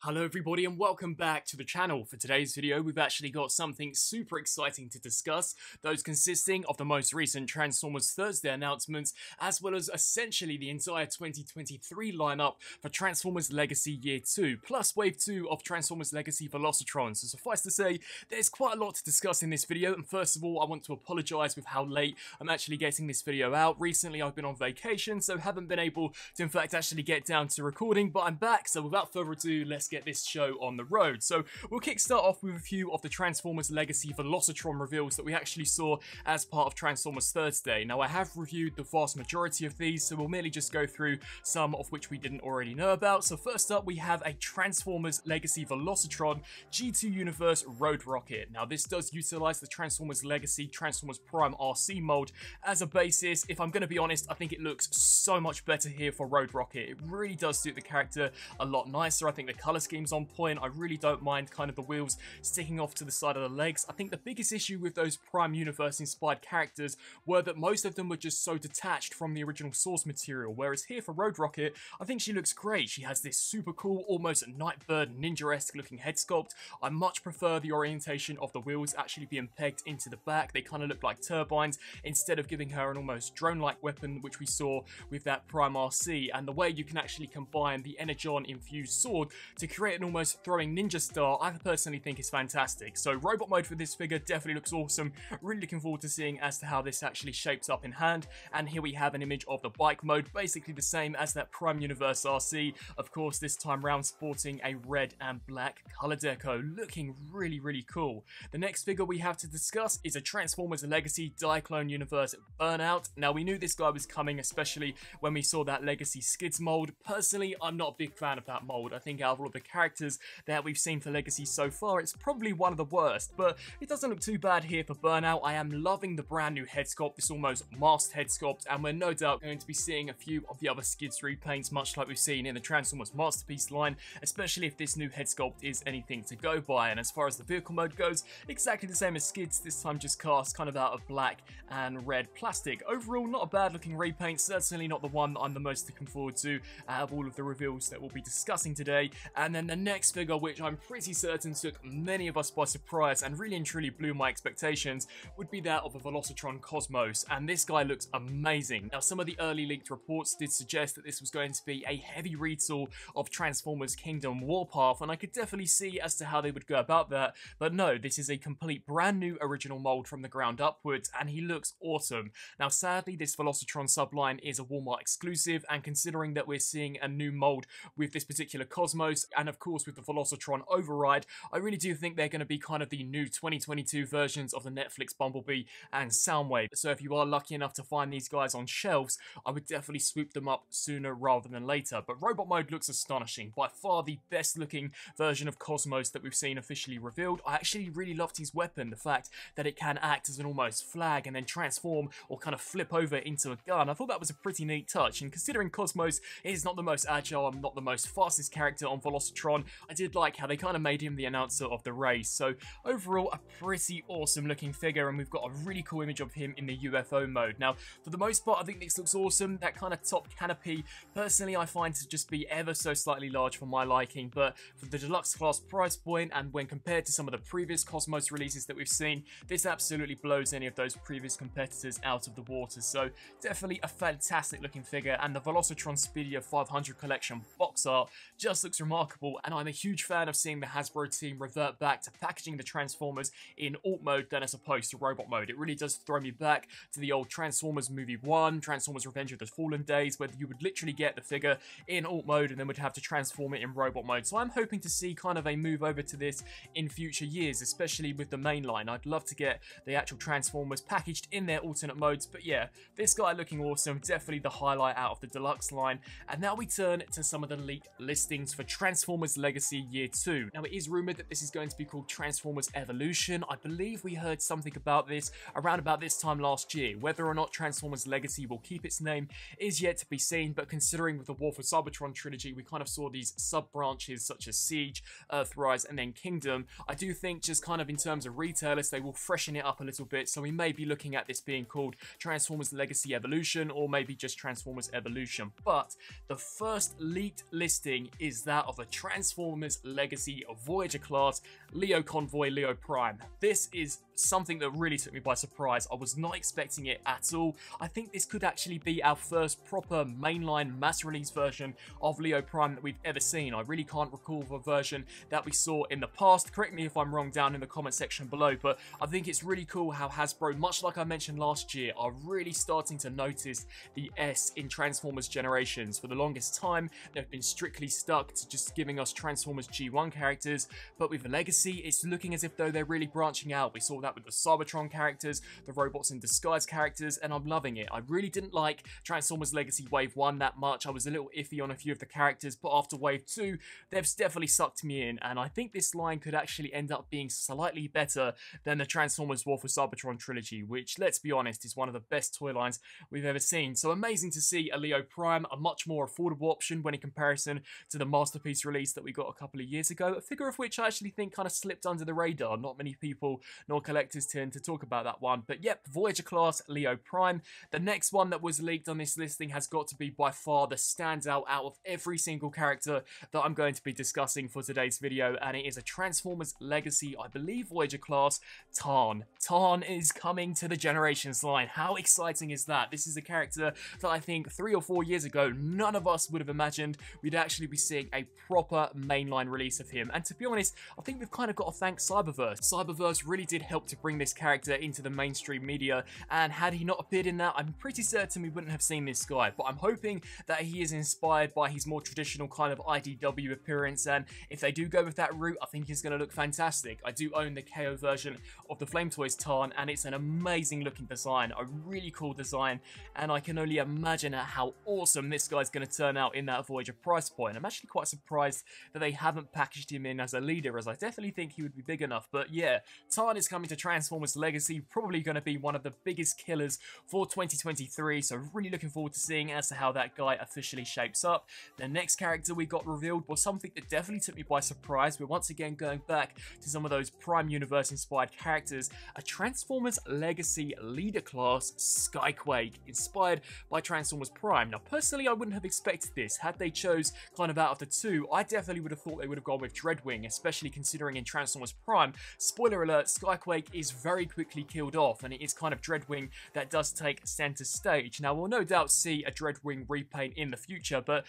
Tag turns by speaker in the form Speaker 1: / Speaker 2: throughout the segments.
Speaker 1: Hello everybody and welcome back to the channel. For today's video we've actually got something super exciting to discuss, those consisting of the most recent Transformers Thursday announcements as well as essentially the entire 2023 lineup for Transformers Legacy Year 2 plus Wave 2 of Transformers Legacy Velocitron. So suffice to say there's quite a lot to discuss in this video, and first of all I want to apologise with how late I'm actually getting this video out. Recently I've been on vacation so haven't been able to in fact actually get down to recording, but I'm back, so without further ado let's get this show on the road. So we'll kickstart off with a few of the Transformers Legacy Velocitron reveals that we actually saw as part of Transformers Thursday. Now I have reviewed the vast majority of these, so we'll merely just go through some of which we didn't already know about. So first up we have a Transformers Legacy Velocitron G2 Universe Road Rocket. Now this does utilize the Transformers Legacy Transformers Prime RC mold as a basis. If I'm going to be honest, I think it looks so much better here for Road Rocket. It really does suit the character a lot nicer. I think the color scheme's on point. I really don't mind kind of the wheels sticking off to the side of the legs. I think the biggest issue with those Prime Universe inspired characters were that most of them were just so detached from the original source material, whereas here for Road Rocket, I think she looks great. She has this super cool, almost Nightbird ninja-esque looking head sculpt. I much prefer the orientation of the wheels actually being pegged into the back. They kind of look like turbines instead of giving her an almost drone-like weapon which we saw with that Prime RC, and the way you can actually combine the Energon infused sword to create an almost throwing ninja star, I personally think is fantastic. So robot mode for this figure definitely looks awesome. Really looking forward to seeing as to how this actually shapes up in hand. And here we have an image of the bike mode, basically the same as that Prime Universe RC. Of course, this time round sporting a red and black color deco, looking really cool. The next figure we have to discuss is a Transformers Legacy Diclone Universe Burnout. Now we knew this guy was coming, especially when we saw that Legacy Skids mold. Personally, I'm not a big fan of that mold. I think out of all of the characters that we've seen for Legacy so far, it's probably one of the worst, but it doesn't look too bad here for Burnout. I am loving the brand new head sculpt, this almost masked head sculpt, and we're no doubt going to be seeing a few of the other Skids repaints, much like we've seen in the Transformers Masterpiece line, especially if this new head sculpt is anything to go by. And as far as the vehicle mode goes, exactly the same as Skids, this time just cast kind of out of black and red plastic. Overall, not a bad looking repaint, certainly not the one that I'm the most looking forward to out of all of the reveals that we'll be discussing today. And then the next figure, which I'm pretty certain took many of us by surprise and really and truly blew my expectations, would be that of a Velocitron Cosmos, and this guy looks amazing. Now some of the early leaked reports did suggest that this was going to be a heavy retool of Transformers Kingdom Warpath, and I could definitely see as to how they would go about that, but no, this is a complete brand new original mold from the ground upwards, and he looks awesome. Now sadly this Velocitron subline is a Walmart exclusive, and considering that we're seeing a new mold with this particular Cosmos, and of course with the Velocitron Override, I really do think they're going to be kind of the new 2022 versions of the Netflix Bumblebee and Soundwave. So if you are lucky enough to find these guys on shelves, I would definitely swoop them up sooner rather than later. But robot mode looks astonishing, by far the best looking version of Cosmos that we've seen officially revealed. I actually really loved his weapon, the fact that it can act as an almost flag and then transform or kind of flip over into a gun. I thought that was a pretty neat touch, and considering Cosmos is not the most agile and not the most fastest character on Velocitron, I did like how they kind of made him the announcer of the race. So overall a pretty awesome looking figure, and we've got a really cool image of him in the UFO mode. Now for the most part I think this looks awesome. That kind of top canopy personally I find to just be ever so slightly large for my liking, but for the deluxe class price point and when compared to some of the previous Cosmos releases that we've seen, this absolutely blows any of those previous competitors out of the water. So definitely a fantastic looking figure, and the Velocitron Speedia 500 collection box art just looks remarkable, and I'm a huge fan of seeing the Hasbro team revert back to packaging the Transformers in alt mode than as opposed to robot mode. It really does throw me back to the old Transformers Movie 1, Transformers Revenge of the Fallen days, where you would literally get the figure in alt mode and then would have to transform it in robot mode. So I'm hoping to see kind of a move over to this in future years, especially with the main line. I'd love to get the actual Transformers packaged in their alternate modes, but yeah, this guy looking awesome, definitely the highlight out of the deluxe line. And now we turn to some of the leaked listings for Transformers Legacy Year 2. Now it is rumoured that this is going to be called Transformers Evolution. I believe we heard something about this around about this time last year. Whether or not Transformers Legacy will keep its name is yet to be seen, but considering with the War for Cybertron trilogy we kind of saw these sub-branches such as Siege, Earthrise and then Kingdom, I do think just kind of in terms of retailers they will freshen it up a little bit, so we may be looking at this being called Transformers Legacy Evolution or maybe just Transformers Evolution. But the first leaked listing is that of a Transformers Legacy of Voyager class, Leo Convoy, Leo Prime. This is something that really took me by surprise. I was not expecting it at all. I think this could actually be our first proper mainline mass release version of Leo Prime that we've ever seen. I really can't recall of a version that we saw in the past. Correct me if I'm wrong down in the comment section below, but I think it's really cool how Hasbro, much like I mentioned last year, are really starting to notice the S in Transformers Generations. For the longest time, they've been strictly stuck to just giving us Transformers G1 characters, but with the Legacy, it's looking as if though they're really branching out. We saw that with the Cybertron characters, the Robots in Disguise characters, and I'm loving it. I really didn't like Transformers Legacy Wave 1 that much. I was a little iffy on a few of the characters, but after Wave 2, they've definitely sucked me in, and I think this line could actually end up being slightly better than the Transformers War for Cybertron trilogy, which, let's be honest, is one of the best toy lines we've ever seen. So amazing to see a Leo Prime, a much more affordable option when in comparison to the Masterpiece release that we got a couple of years ago, a figure of which I actually think kind of slipped under the radar. Not many people nor collectors tend to talk about that one, but yep, Voyager class Leo Prime. The next one that was leaked on this listing has got to be by far the standout out of every single character that I'm going to be discussing for today's video, and it is a Transformers Legacy, I believe Voyager class, Tarn. Tarn is coming to the Generations line. How exciting is that? This is a character that I think 3 or 4 years ago, none of us would have imagined we'd actually be seeing a proper mainline release of him. And to be honest, I think we've kind of got to thank Cyberverse. Cyberverse really did help to bring this character into the mainstream media, and had he not appeared in that, I'm pretty certain we wouldn't have seen this guy. But I'm hoping that he is inspired by his more traditional kind of IDW appearance, and if they do go with that route, I think he's going to look fantastic. I do own the KO version of the Flame Toys Tarn, and it's an amazing looking design, a really cool design, and I can only imagine how awesome this guy's going to turn out in that Voyager price point. I'm actually quite surprised that they haven't packaged him in as a leader, as I definitely think he would be big enough. But yeah, Tarn is coming to Transformers Legacy, probably going to be one of the biggest killers for 2023, so really looking forward to seeing as to how that guy officially shapes up. The next character we got revealed was something that definitely took me by surprise. We're once again going back to some of those Prime Universe inspired characters, a Transformers Legacy leader class, Quake, inspired by Transformers Prime. Now personally, I wouldn't have expected this. Had they chose kind of out of the two, I definitely would have thought they would have gone with Dreadwing, especially considering in Transformers Prime, spoiler alert, Quake is very quickly killed off, and it is kind of Dreadwing that does take center stage. Now we'll no doubt see a Dreadwing repaint in the future, but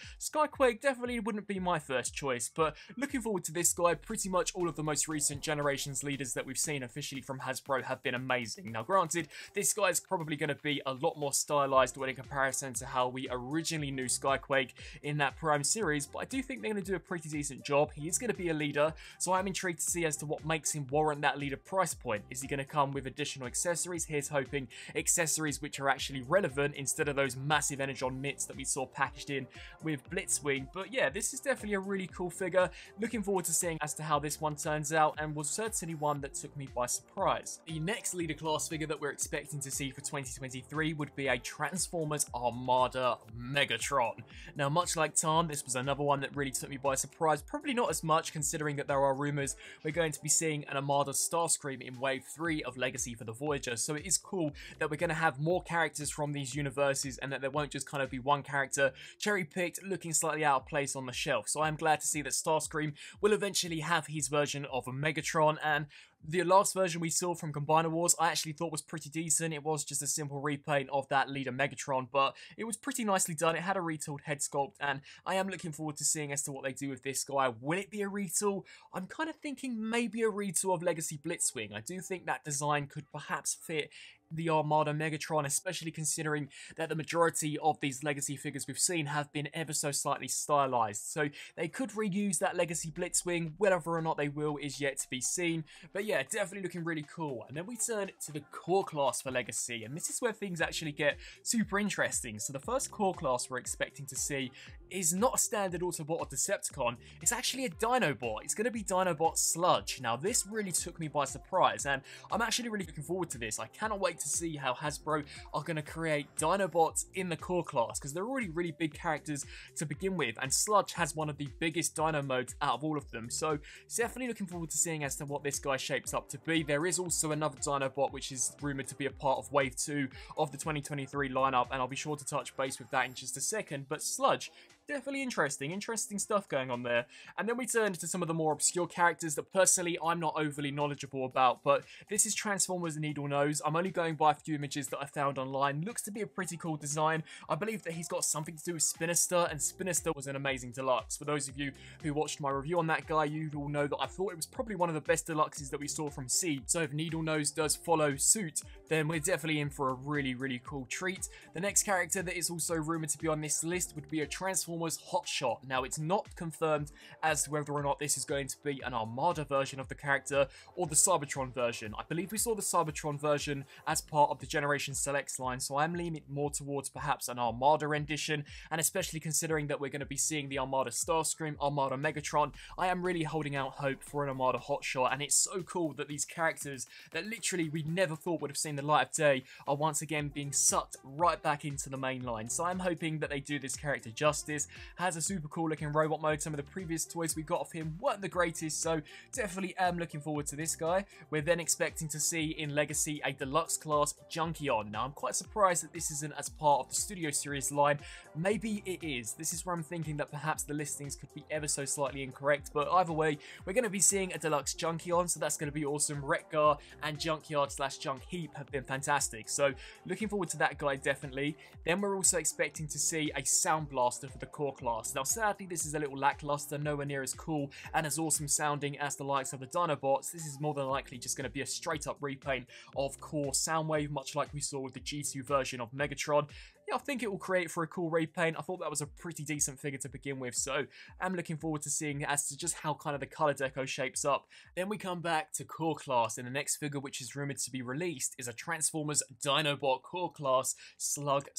Speaker 1: Quake definitely wouldn't be my first choice. But looking forward to this guy. Pretty much all of the most recent Generations leaders that we've seen officially from Hasbro have been amazing. Now granted, this guy's probably going to be a lot more stylized when in comparison to how we originally knew Quake in that Prime series, but I do think they're going to do a pretty decent job. He is going to be a leader, so I'm intrigued to see as to what makes him warrant that leader price point. Is he going to come with additional accessories? Here's hoping accessories which are actually relevant instead of those massive Energon mitts that we saw packaged in with Blitzwing. But yeah, this is definitely a really cool figure. Looking forward to seeing as to how this one turns out, and was certainly one that took me by surprise. The next leader class figure that we're expecting to see for 2023 would be a Transformers Armada Megatron. Now much like Tarn, this was another one that really took me by surprise. Probably not as much considering that there are rumours we're going to be seeing an Armada Starscream in Wave 3 of Legacy for the Voyager, so it is cool that we're going to have more characters from these universes and that there won't just kind of be one character cherry-picked looking slightly out of place on the shelf. So I'm glad to see that Starscream will eventually have his version of a Megatron, and the last version we saw from Combiner Wars I actually thought was pretty decent. It was just a simple repaint of that leader Megatron, but it was pretty nicely done. It had a retooled head sculpt, and I am looking forward to seeing as to what they do with this guy. Will it be a retool? I'm kind of thinking maybe a retool of Legacy Blitzwing. I do think that design could perhaps fit the Armada Megatron, especially considering that the majority of these Legacy figures we've seen have been ever so slightly stylized. So they could reuse that Legacy Blitzwing. Whether or not they will is yet to be seen. But yeah, definitely looking really cool. And then we turn to the core class for Legacy, and this is where things actually get super interesting. So the first core class we're expecting to see is not a standard Autobot or Decepticon. It's actually a Dinobot. It's going to be Dinobot Sludge. Now this really took me by surprise, and I'm actually really looking forward to this. I cannot wait to see how Hasbro are going to create Dinobots in the core class, because they're already really big characters to begin with, and Sludge has one of the biggest Dino modes out of all of them. So definitely looking forward to seeing as to what this guy shapes up to be. There is also another Dinobot which is rumoured to be a part of Wave 2 of the 2023 lineup, and I'll be sure to touch base with that in just a second. But Sludge, definitely interesting stuff going on there. And then we turn to some of the more obscure characters that personally I'm not overly knowledgeable about, but this is Transformers Needle Nose. I'm only going by a few images that I found online. Looks to be a pretty cool design. I believe that he's got something to do with Spinister, and Spinister was an amazing deluxe. For those of you who watched my review on that guy, you all know that I thought it was probably one of the best deluxes that we saw from Seed. So if Needle Nose does follow suit, then we're definitely in for a really cool treat. The next character that is also rumoured to be on this list would be a Transformers Hotshot. Now, it's not confirmed as to whether or not this is going to be an Armada version of the character or the Cybertron version. I believe we saw the Cybertron version as part of the Generation Selects line, so I'm leaning more towards perhaps an Armada rendition, and especially considering that we're going to be seeing the Armada Starscream, Armada Megatron, I am really holding out hope for an Armada Hotshot, and it's so cool that these characters that literally we never thought would have seen the light of day are once again being sucked right back into the main line. So I'm hoping that they do this character justice. Has a super cool looking robot mode. Some of the previous toys we got of him weren't the greatest, so definitely am looking forward to this guy. We're then expecting to see in Legacy a Deluxe class Junkion. Now I'm quite surprised that this isn't as part of the Studio Series line. Maybe it is. This is where I'm thinking that perhaps the listings could be ever so slightly incorrect, but either way, we're going to be seeing a Deluxe Junkion, so that's going to be awesome. Wreck-Gar and Junkyard / Junk Heap have been fantastic, so looking forward to that guy definitely. Then we're also expecting to see a Sound Blaster for the core class. Now sadly this is a little lackluster, nowhere near as cool and as awesome sounding as the likes of the Dinobots. This is more than likely just going to be a straight up repaint of core Soundwave, much like we saw with the G2 version of Megatron. Yeah, I think it will create for a cool repaint. I thought that was a pretty decent figure to begin with, so I'm looking forward to seeing as to just how kind of the color deco shapes up. Then we come back to core class, and the next figure which is rumored to be released is a Transformers Dinobot core class Slug /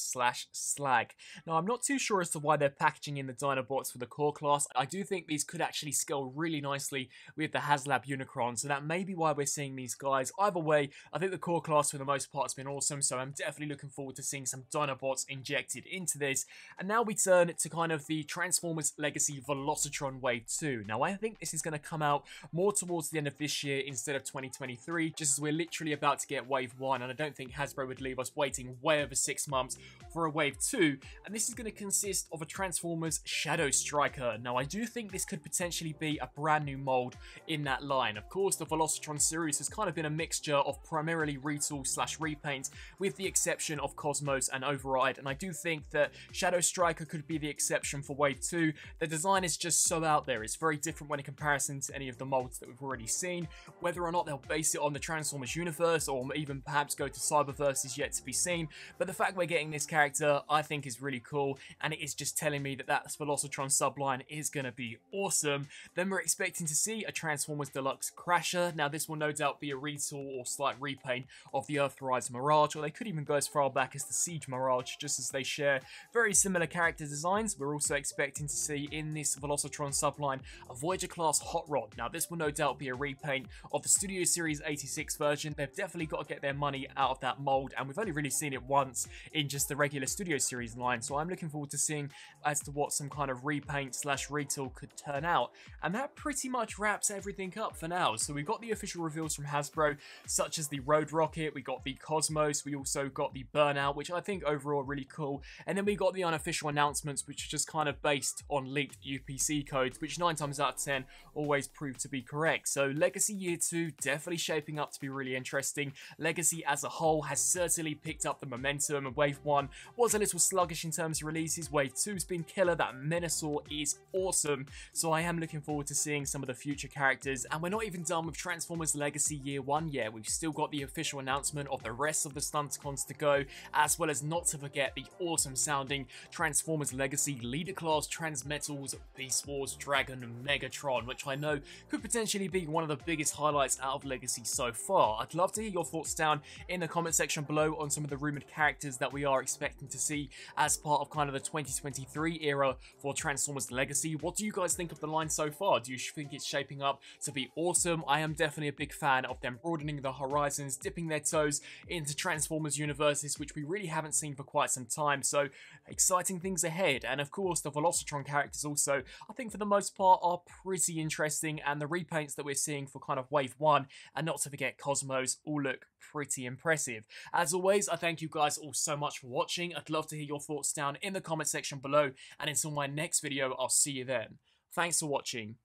Speaker 1: Slag. Now I'm not too sure as to why they're packaging in the Dinobots for the core class. I do think these could actually scale really nicely with the HasLab Unicron, so that may be why we're seeing these guys. Either way, I think the core class for the most part has been awesome, so I'm definitely looking forward to seeing some Dinobots injected into this. And now we turn to kind of the Transformers Legacy Velocitron Wave 2. Now I think this is going to come out more towards the end of this year instead of 2023, just as we're literally about to get Wave 1, and I don't think Hasbro would leave us waiting way over 6 months for a Wave 2, and this is going to consist of a Transformers Shadow Striker. Now I do think this could potentially be a brand new mold in that line. Of course, the Velocitron series has kind of been a mixture of primarily retool / repaint, with the exception of Cosmos and Override, and I do think that Shadow Striker could be the exception for Wave 2. The design is just so out there. It's very different when in comparison to any of the molds that we've already seen. Whether or not they'll base it on the Transformers universe or even perhaps go to Cyberverse is yet to be seen, but the fact we're getting this character I think is really cool, and it is just telling me that that Velocitron subline is going to be awesome. Then we're expecting to see a Transformers Deluxe Crasher. Now this will no doubt be a retool or slight repaint of the Earthrise Mirage, or they could even go as far back as the Siege Mirage, just as they share very similar character designs. We're also expecting to see in this Velocitron subline a Voyager class Hot Rod. Now this will no doubt be a repaint of the Studio Series 86 version. They've definitely got to get their money out of that mold, and we've only really seen it once in just the regular Studio Series line, so I'm looking forward to seeing as to what some kind of repaint / retool could turn out. And that pretty much wraps everything up for now. So we've got the official reveals from Hasbro, such as the Road Rocket, we got the Cosmos, we also got the Burnout, which I think overall are really cool, and then we got the unofficial announcements, which are just kind of based on leaked UPC codes, which 9 times out of 10 always prove to be correct. So Legacy Year 2 definitely shaping up to be really interesting. Legacy as a whole has certainly picked up the momentum, and Wave 1 was a little sluggish in terms of releases. Wave 2's been killer. That Menasor is awesome, so I am looking forward to seeing some of the future characters. And we're not even done with Transformers Legacy Year 1 yet. We've still got the official announcement of the rest of the Stunticons to go, as well as not to forget the awesome sounding Transformers Legacy Leader Class Transmetals Beast Wars Dragon Megatron, which I know could potentially be one of the biggest highlights out of Legacy so far. I'd love to hear your thoughts down in the comment section below on some of the rumoured characters that we are expecting to see as part of kind of the 2023 era for Transformers Legacy. What do you guys think of the line so far? Do you think it's shaping up to be awesome? I am definitely a big fan of them broadening the horizons, dipping their toes into Transformers universes, which we really haven't seen for quite quite some time, so exciting things ahead. And of course, the Velocitron characters also, I think for the most part, are pretty interesting, and the repaints that we're seeing for kind of Wave 1, and not to forget Cosmos, all look pretty impressive. As always, I thank you guys all so much for watching. I'd love to hear your thoughts down in the comment section below, and until my next video, I'll see you then. Thanks for watching.